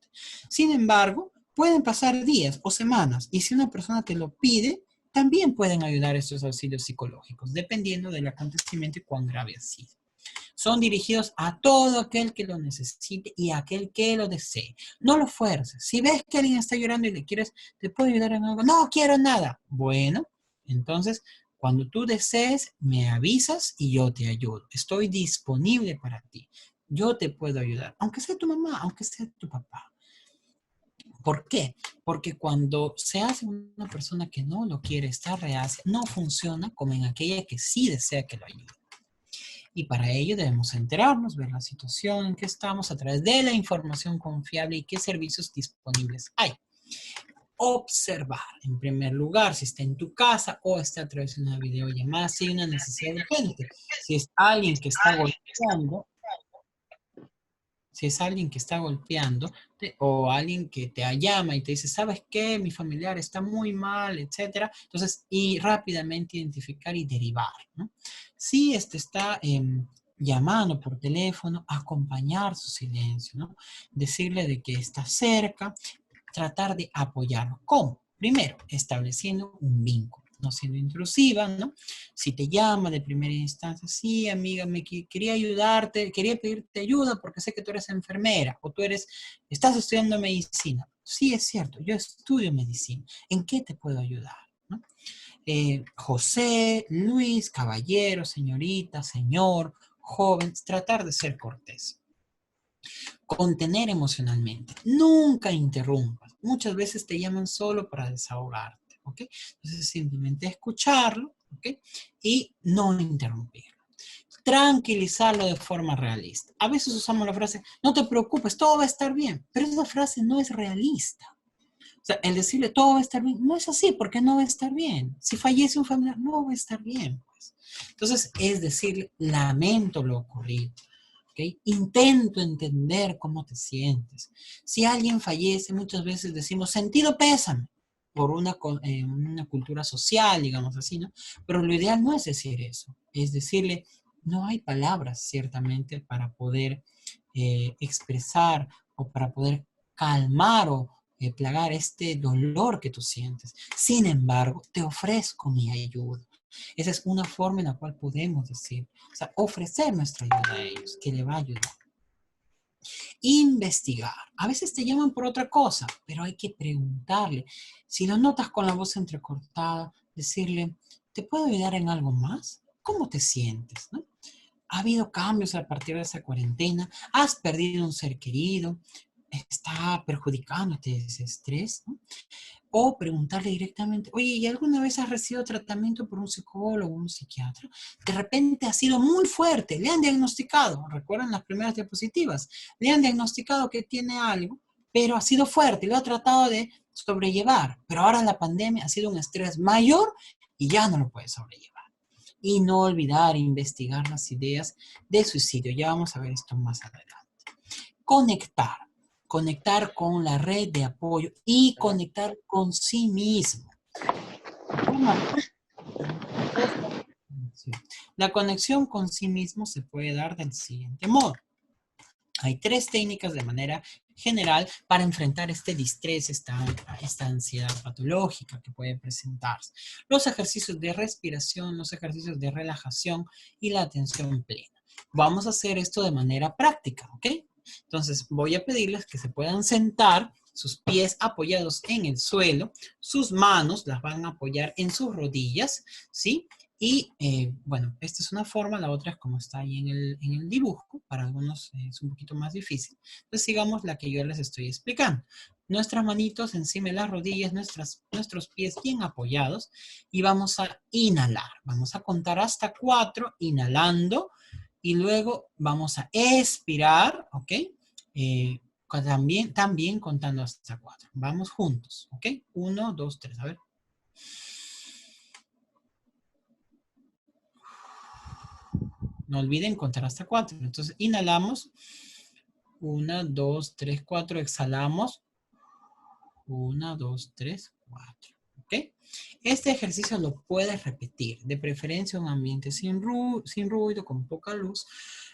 Sin embargo, pueden pasar días o semanas y si una persona te lo pide, también pueden ayudar estos auxilios psicológicos, dependiendo del acontecimiento y cuán grave ha sido. Son dirigidos a todo aquel que lo necesite y a aquel que lo desee. No lo fuerces. Si ves que alguien está llorando y le quieres, ¿te puedo ayudar en algo? No quiero nada. Bueno, entonces, cuando tú desees, me avisas y yo te ayudo. Estoy disponible para ti. Yo te puedo ayudar, aunque sea tu mamá, aunque sea tu papá. ¿Por qué? Porque cuando se hace una persona que no lo quiere, está reacia, no funciona como en aquella que sí desea que lo ayude. Y para ello debemos enterarnos, ver la situación en que estamos a través de la información confiable y qué servicios disponibles hay. Observar, en primer lugar, si está en tu casa o está a través de una videollamada, si hay una necesidad urgente. Si es alguien que está golpeando, si es alguien que está golpeando o alguien que te llama y te dice, ¿sabes qué? Mi familiar está muy mal, etcétera. Entonces, y rápidamente identificar y derivar, ¿no? Si está llamando por teléfono, acompañar su silencio, ¿no? Decirle de que está cerca, tratar de apoyarlo. ¿Cómo? Primero, estableciendo un vínculo, no siendo intrusiva, ¿no? Si te llama de primera instancia, sí, amiga, quería ayudarte, quería pedirte ayuda porque sé que tú eres enfermera o estás estudiando medicina. Sí, es cierto, yo estudio medicina. ¿En qué te puedo ayudar? ¿No? José, Luis, caballero, señorita, señor, joven, tratar de ser cortés. Contener emocionalmente. Nunca interrumpas. Muchas veces te llaman solo para desahogarte, ¿ok? Entonces simplemente escucharlo, ¿ok? Y no interrumpirlo. Tranquilizarlo de forma realista. A veces usamos la frase, no te preocupes, todo va a estar bien, pero esa frase no es realista. O sea, el decirle todo va a estar bien, no es así, porque no va a estar bien. Si fallece un familiar, no va a estar bien, pues. Entonces, es decir, lamento lo ocurrido. ¿ok? Intento entender cómo te sientes. Si alguien fallece, muchas veces decimos sentido pésame por una cultura social, digamos así, ¿no? Pero lo ideal no es decir eso, es decirle, no hay palabras ciertamente para poder expresar o para poder calmar o plagar este dolor que tú sientes. Sin embargo, te ofrezco mi ayuda. Esa es una forma en la cual podemos decir, o sea, ofrecer nuestra ayuda a ellos, que le va a ayudar. Investigar. A veces te llaman por otra cosa, pero hay que preguntarle. Si lo notas con la voz entrecortada, decirle, ¿te puedo ayudar en algo más? ¿Cómo te sientes? ¿No? ¿Ha habido cambios a partir de esa cuarentena? ¿Has perdido un ser querido? ¿Está perjudicándote ese estrés? ¿No? O preguntarle directamente, oye, ¿y alguna vez has recibido tratamiento por un psicólogo o un psiquiatra? De repente ha sido muy fuerte, le han diagnosticado, recuerdan las primeras diapositivas, le han diagnosticado que tiene algo, pero ha sido fuerte, lo ha tratado de sobrellevar, pero ahora la pandemia ha sido un estrés mayor y ya no lo puede sobrellevar. Y no olvidar investigar las ideas de suicidio, ya vamos a ver esto más adelante. Conectar. Conectar con la red de apoyo y conectar con sí mismo. La conexión con sí mismo se puede dar del siguiente modo. Hay 3 técnicas de manera general para enfrentar este distrés, esta ansiedad patológica que puede presentarse. Los ejercicios de respiración, los ejercicios de relajación y la atención plena. Vamos a hacer esto de manera práctica, ¿ok? Entonces voy a pedirles que se puedan sentar, sus pies apoyados en el suelo, sus manos las van a apoyar en sus rodillas, ¿sí? Y bueno, esta es una forma, la otra es como está ahí en el dibujo, para algunos es un poquito más difícil. Entonces sigamos la que yo les estoy explicando. Nuestras manitos encima de las rodillas, nuestros pies bien apoyados y vamos a inhalar. Vamos a contar hasta 4, inhalando y luego vamos a expirar, ¿ok? También contando hasta 4. Vamos juntos, ¿ok? 1, 2, 3, a ver. No olviden contar hasta 4. Entonces, inhalamos. 1, 2, 3, 4. Exhalamos. 1, 2, 3, 4. ¿Ok? Este ejercicio lo puedes repetir. De preferencia en un ambiente sin ruido, con poca luz.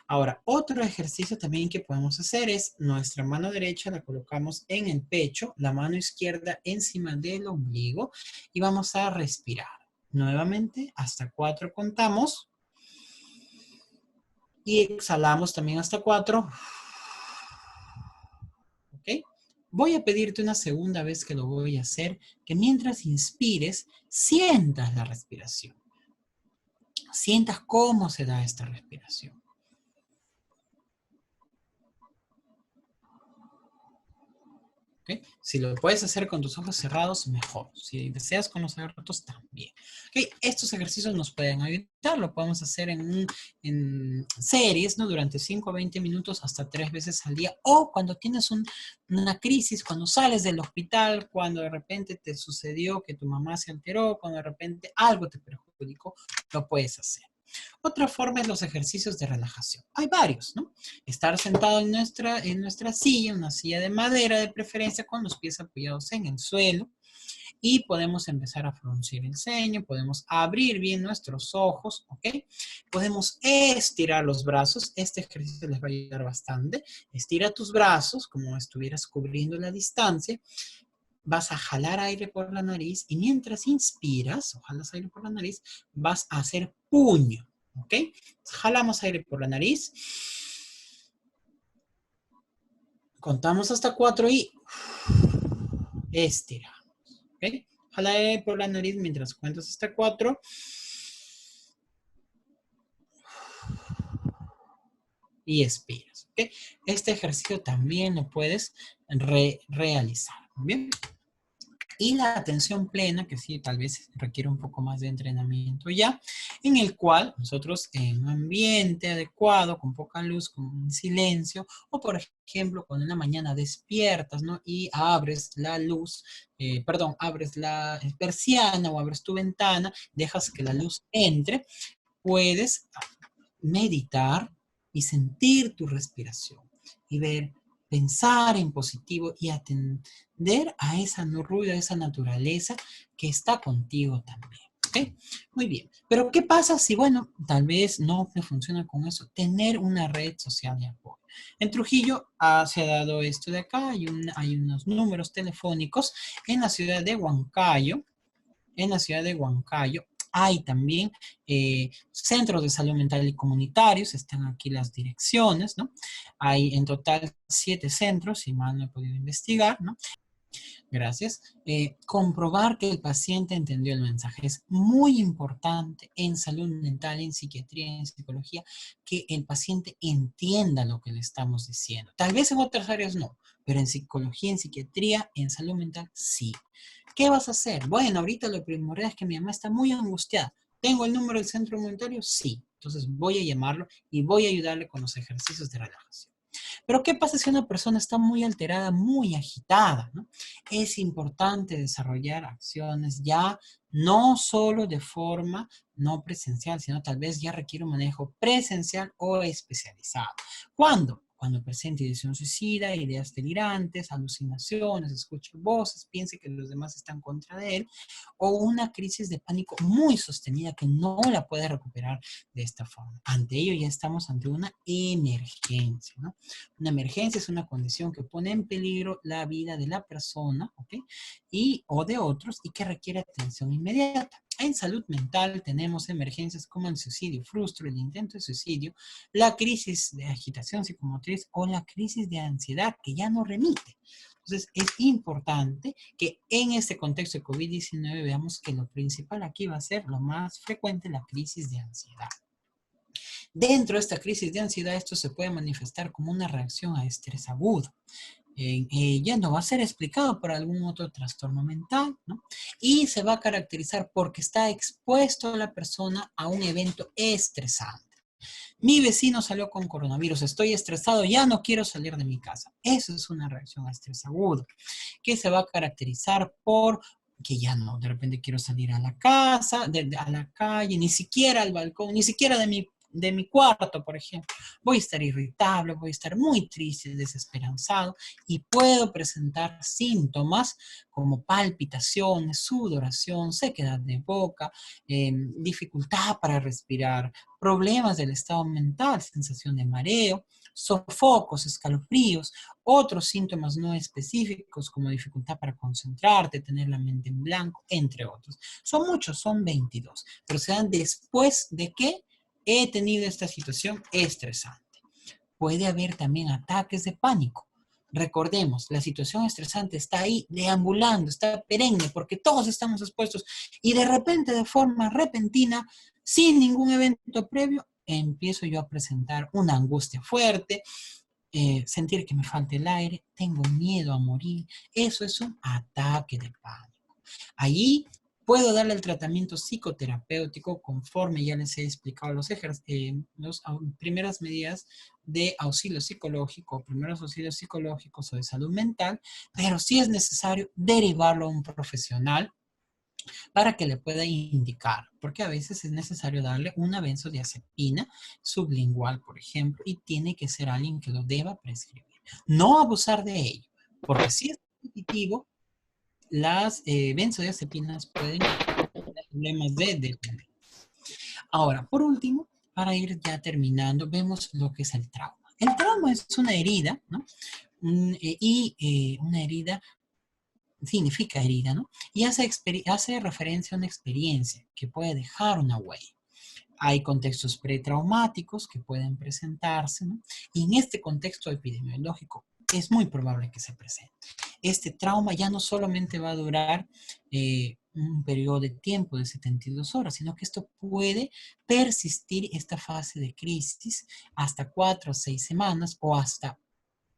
Ahora, otro ejercicio también que podemos hacer es nuestra mano derecha la colocamos en el pecho, la mano izquierda encima del ombligo y vamos a respirar. Nuevamente, hasta 4 contamos. Y exhalamos también hasta 4. ¿Ok? Voy a pedirte una segunda vez que lo voy a hacer, que mientras inspires, sientas la respiración. Sientas cómo se da esta respiración. ¿Okay? Si lo puedes hacer con tus ojos cerrados, mejor. Si deseas con los abiertos, también. ¿Okay? Estos ejercicios nos pueden ayudar. Lo podemos hacer en series, ¿no? Durante 5 o 20 minutos hasta 3 veces al día. O cuando tienes una crisis, cuando sales del hospital, cuando de repente te sucedió que tu mamá se alteró, cuando de repente algo te perjudicó, lo puedes hacer. Otra forma es los ejercicios de relajación. Hay varios, ¿no? Estar sentado en nuestra silla, una silla de madera de preferencia, con los pies apoyados en el suelo. Y podemos empezar a fruncir el ceño, podemos abrir bien nuestros ojos, ¿ok? Podemos estirar los brazos. Este ejercicio les va a ayudar bastante. Estira tus brazos como estuvieras cubriendo la distancia. Vas a jalar aire por la nariz y mientras inspiras o jalas aire por la nariz, vas a hacer puño, ¿ok? Jalamos aire por la nariz. Contamos hasta 4 y estiramos, ¿ok? Jala aire por la nariz mientras cuentas hasta 4. Y expiras, ¿ok? Este ejercicio también lo puedes realizar, ¿bien? Y la atención plena, que sí, tal vez requiere un poco más de entrenamiento ya, en el cual nosotros en un ambiente adecuado, con poca luz, con silencio, o por ejemplo, cuando en la mañana despiertas, ¿no? Y abres la luz, abres la persiana o abres tu ventana, dejas que la luz entre, puedes meditar, y sentir tu respiración y pensar en positivo y atender a esa ruido, a esa naturaleza que está contigo también. ¿Ok? Muy bien. Pero ¿qué pasa si, bueno, tal vez no me funciona con eso? Tener una red social de apoyo. En Trujillo se ha dado esto de acá, hay unos números telefónicos en la ciudad de Huancayo. En la ciudad de Huancayo hay también centros de salud mental y comunitarios, están aquí las direcciones, ¿no? Hay en total 7 centros, si mal no he podido investigar, ¿no? Gracias. Comprobar que el paciente entendió el mensaje. Es muy importante en salud mental, en psiquiatría, en psicología, que el paciente entienda lo que le estamos diciendo. Tal vez en otras áreas no, pero en psicología, en psiquiatría, en salud mental, sí. ¿Qué vas a hacer? Bueno, ahorita lo primordial es que mi mamá está muy angustiada. ¿Tengo el número del centro comunitario? Sí. Entonces voy a llamarlo y voy a ayudarle con los ejercicios de relajación. Pero ¿qué pasa si una persona está muy alterada, muy agitada, ¿no? Es importante desarrollar acciones ya no solo de forma no presencial, sino tal vez ya requiere un manejo presencial o especializado. ¿Cuándo? Cuando presente ideación suicida, ideas delirantes, alucinaciones, escuche voces, piense que los demás están contra de él, o una crisis de pánico muy sostenida que no la puede recuperar de esta forma. Ante ello ya estamos ante una emergencia, ¿no? Una emergencia es una condición que pone en peligro la vida de la persona, ¿ok? O de otros y que requiere atención inmediata. En salud mental tenemos emergencias como el suicidio frustro, el intento de suicidio, la crisis de agitación psicomotriz o la crisis de ansiedad que ya no remite. Entonces es importante que en este contexto de COVID-19 veamos que lo principal aquí va a ser lo más frecuente, la crisis de ansiedad. Dentro de esta crisis de ansiedad, esto se puede manifestar como una reacción a estrés agudo. Ya no va a ser explicado por algún otro trastorno mental, ¿no? Y se va a caracterizar porque está expuesto a la persona a un evento estresante. Mi vecino salió con coronavirus, estoy estresado, ya no quiero salir de mi casa. Eso es una reacción a estrés agudo, que se va a caracterizar por que ya no, de repente quiero salir a la casa, a la calle, ni siquiera al balcón, ni siquiera de mi cuarto, por ejemplo. Voy a estar irritable, voy a estar muy triste, desesperanzado y puedo presentar síntomas como palpitaciones, sudoración, sequedad de boca, dificultad para respirar, problemas del estado mental, sensación de mareo, sofocos, escalofríos, otros síntomas no específicos como dificultad para concentrarte, tener la mente en blanco, entre otros. Son muchos, son 22, pero se dan después de que he tenido esta situación estresante. Puede haber también ataques de pánico. Recordemos, la situación estresante está ahí deambulando, está perenne, porque todos estamos expuestos y de repente, de forma repentina, sin ningún evento previo, empiezo yo a presentar una angustia fuerte, sentir que me falta el aire, tengo miedo a morir. Eso es un ataque de pánico. Allí puedo darle el tratamiento psicoterapéutico conforme ya les he explicado las primeras medidas de auxilio psicológico, primeros auxilios psicológicos o de salud mental, pero sí es necesario derivarlo a un profesional para que le pueda indicar, porque a veces es necesario darle una benzodiazepina sublingual, por ejemplo, y tiene que ser alguien que lo deba prescribir. No abusar de ello, porque si es repetitivo, las benzodiazepinas pueden tener problemas de dependencia. Ahora, por último, para ir ya terminando, vemos lo que es el trauma. El trauma es una herida, ¿no? Una herida significa herida, ¿no? Y hace referencia a una experiencia que puede dejar una huella. Hay contextos pretraumáticos que pueden presentarse, ¿no? Y en este contexto epidemiológico es muy probable que se presente. Este trauma ya no solamente va a durar un periodo de tiempo de 72 horas, sino que esto puede persistir esta fase de crisis hasta 4 o 6 semanas o hasta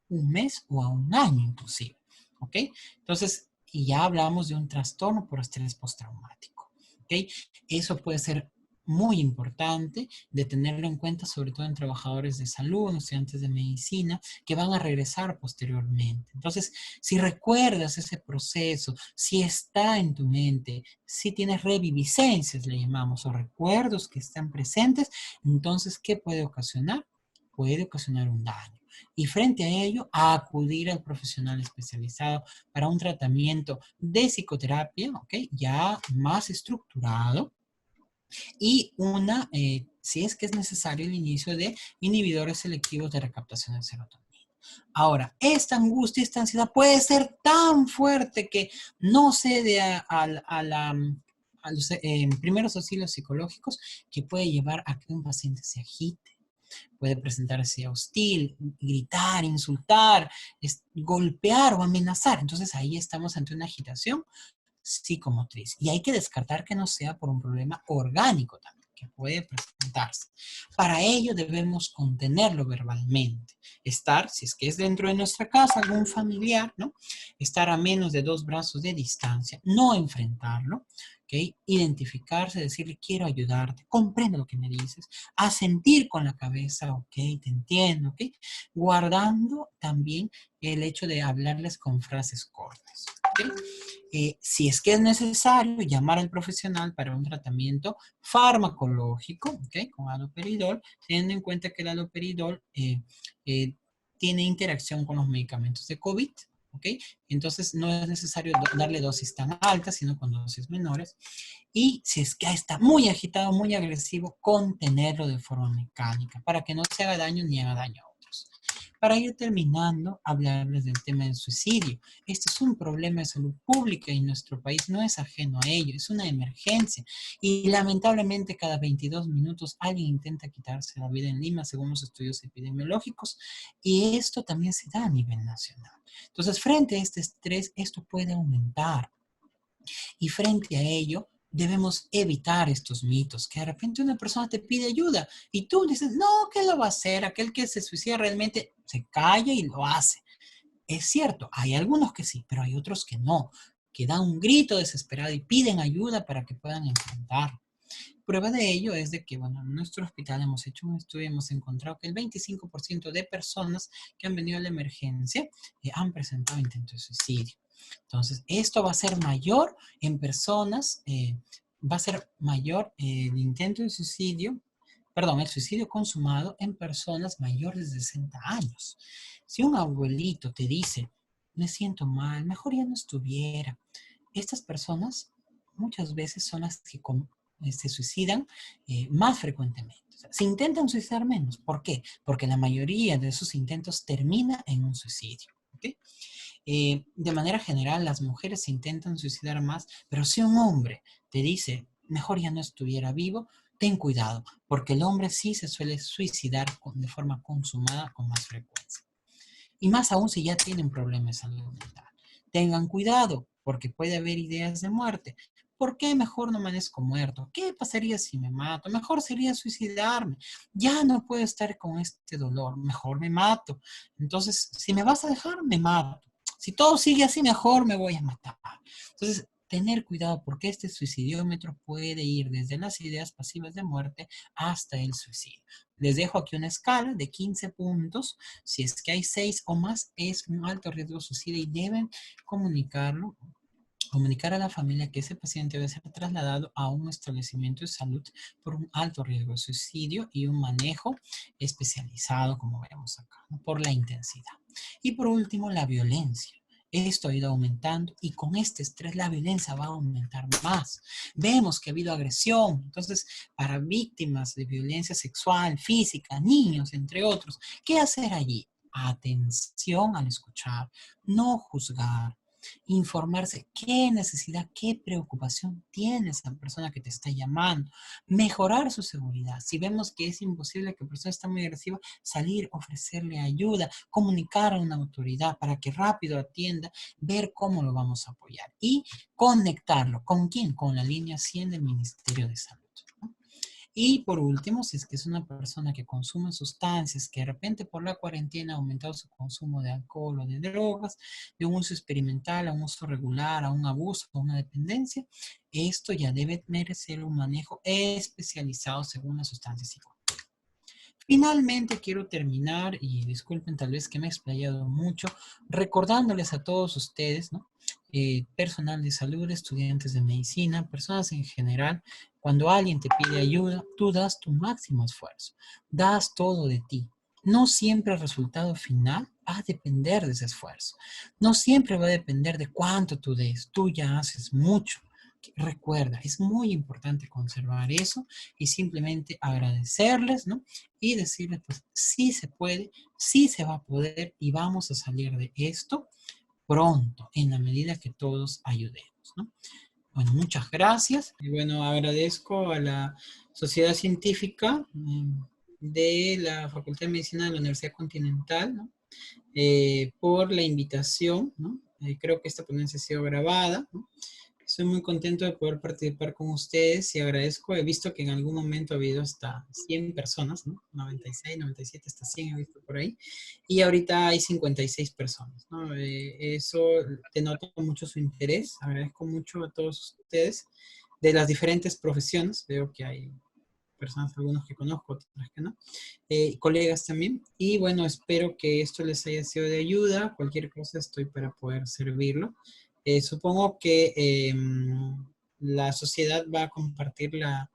un mes o a un año inclusive. ¿Ok? Entonces, y ya hablamos de un trastorno por estrés postraumático. ¿Ok? Eso puede ser muy importante de tenerlo en cuenta, sobre todo en trabajadores de salud, en estudiantes de medicina, que van a regresar posteriormente. Entonces, si recuerdas ese proceso, si está en tu mente, si tienes reviviscencias, le llamamos, o recuerdos que están presentes, entonces, ¿qué puede ocasionar? puede ocasionar un daño. Y frente a ello, a acudir al profesional especializado para un tratamiento de psicoterapia, ¿ok? Ya más estructurado, y si es que es necesario, el inicio de inhibidores selectivos de recaptación de serotonina. Ahora, esta angustia, esta ansiedad puede ser tan fuerte que no cede a los primeros auxilios psicológicos, que puede llevar a que un paciente se agite, puede presentarse hostil, gritar, insultar, golpear o amenazar. Entonces ahí estamos ante una agitación psicomotriz. Y hay que descartar que no sea por un problema orgánico también, que puede presentarse. Para ello debemos contenerlo verbalmente. Estar, si es que es dentro de nuestra casa, algún familiar, ¿no? Estar a menos de 2 brazos de distancia, no enfrentarlo, ¿ok? Identificarse, decirle, quiero ayudarte, comprendo lo que me dices, asentir con la cabeza, ok, te entiendo, ok, guardando también el hecho de hablarles con frases cortas, ¿ok? Si es que es necesario, llamar al profesional para un tratamiento farmacológico, ¿ok? Con haloperidol, teniendo en cuenta que el haloperidol tiene interacción con los medicamentos de COVID, ¿ok? Entonces no es necesario darle dosis tan altas, sino con dosis menores. Y si es que está muy agitado, muy agresivo, contenerlo de forma mecánica para que no se haga daño ni haga daño a otros. Para ir terminando, hablarles del tema del suicidio. Este es un problema de salud pública y nuestro país no es ajeno a ello, es una emergencia. Y lamentablemente cada 22 minutos alguien intenta quitarse la vida en Lima, según los estudios epidemiológicos, y esto también se da a nivel nacional. Entonces, frente a este estrés, esto puede aumentar. Y frente a ello, debemos evitar estos mitos, que de repente una persona te pide ayuda y tú dices, no, ¿qué lo va a hacer? Aquel que se suicida realmente se calla y lo hace. Es cierto, hay algunos que sí, pero hay otros que no, que dan un grito desesperado y piden ayuda para que puedan enfrentarlo. Prueba de ello es de que, bueno, en nuestro hospital hemos hecho un estudio y hemos encontrado que el 25% de personas que han venido a la emergencia han presentado intento de suicidio. Entonces, esto va a ser mayor en personas, va a ser mayor el intento de suicidio, perdón, el suicidio consumado en personas mayores de 60 años. Si un abuelito te dice, me siento mal, mejor ya no estuviera, estas personas muchas veces son las que se suicidan más frecuentemente. O sea, se intentan suicidar menos. ¿Por qué? Porque la mayoría de esos intentos termina en un suicidio. ¿Okay? De manera general, las mujeres se intentan suicidar más, pero si un hombre te dice, mejor ya no estuviera vivo, ten cuidado, porque el hombre sí se suele suicidar de forma consumada con más frecuencia. Y más aún si ya tienen problemas de salud mental. Tengan cuidado, porque puede haber ideas de muerte. ¿Por qué mejor no amanezco muerto? ¿Qué pasaría si me mato? Mejor sería suicidarme. Ya no puedo estar con este dolor. Mejor me mato. Entonces, si me vas a dejar, me mato. Si todo sigue así, mejor me voy a matar. Entonces, tener cuidado porque este suicidiómetro puede ir desde las ideas pasivas de muerte hasta el suicidio. Les dejo aquí una escala de 15 puntos. Si es que hay 6 o más, es un alto riesgo de suicidio y deben comunicarlo, comunicar a la familia que ese paciente debe ser trasladado a un establecimiento de salud por un alto riesgo de suicidio y un manejo especializado, como vemos acá, ¿no? Por la intensidad. Y por último, la violencia. Esto ha ido aumentando y con este estrés la violencia va a aumentar más. Vemos que ha habido agresión. Entonces, para víctimas de violencia sexual, física, niños, entre otros, ¿qué hacer allí? Atención al escuchar, no juzgar, informarse qué necesidad, qué preocupación tiene esa persona que te está llamando, mejorar su seguridad. Si vemos que es imposible, que la persona está muy agresiva, salir, ofrecerle ayuda, comunicar a una autoridad para que rápido atienda, ver cómo lo vamos a apoyar y conectarlo. ¿Con quién? Con la línea 100 del Ministerio de Salud, ¿no? Y por último, si es que es una persona que consume sustancias, que de repente por la cuarentena ha aumentado su consumo de alcohol o de drogas, de un uso experimental a un uso regular, a un abuso, a una dependencia, esto ya debe merecer un manejo especializado según las sustancias psicotrópicas. Finalmente quiero terminar, y disculpen tal vez que me he explayado mucho, recordándoles a todos ustedes, ¿no? Personal de salud, estudiantes de medicina, personas en general, cuando alguien te pide ayuda, tú das tu máximo esfuerzo, das todo de ti. no siempre el resultado final va a depender de ese esfuerzo. No siempre va a depender de cuánto tú des. Tú ya haces mucho. Recuerda, es muy importante conservar eso y simplemente agradecerles, ¿no? Y decirles, pues, sí se puede, sí se va a poder y vamos a salir de esto pronto, en la medida que todos ayudemos, ¿no? Bueno, muchas gracias. Y bueno, agradezco a la Sociedad Científica de la Facultad de Medicina de la Universidad Continental, ¿no? Por la invitación, ¿no? Creo que esta ponencia ha sido grabada, ¿no? Estoy muy contento de poder participar con ustedes y agradezco. He visto que en algún momento ha habido hasta 100 personas, ¿no? 96, 97, hasta 100 he visto por ahí. Y ahorita hay 56 personas, ¿no? Eso denota mucho su interés. Agradezco mucho a todos ustedes de las diferentes profesiones. Veo que hay personas, algunos que conozco, otras que no. Colegas también. Y bueno, espero que esto les haya sido de ayuda. Cualquier cosa estoy para poder servirlo. Supongo que la sociedad va a compartir la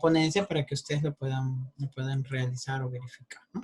ponencia para que ustedes lo puedan realizar o verificar, ¿no?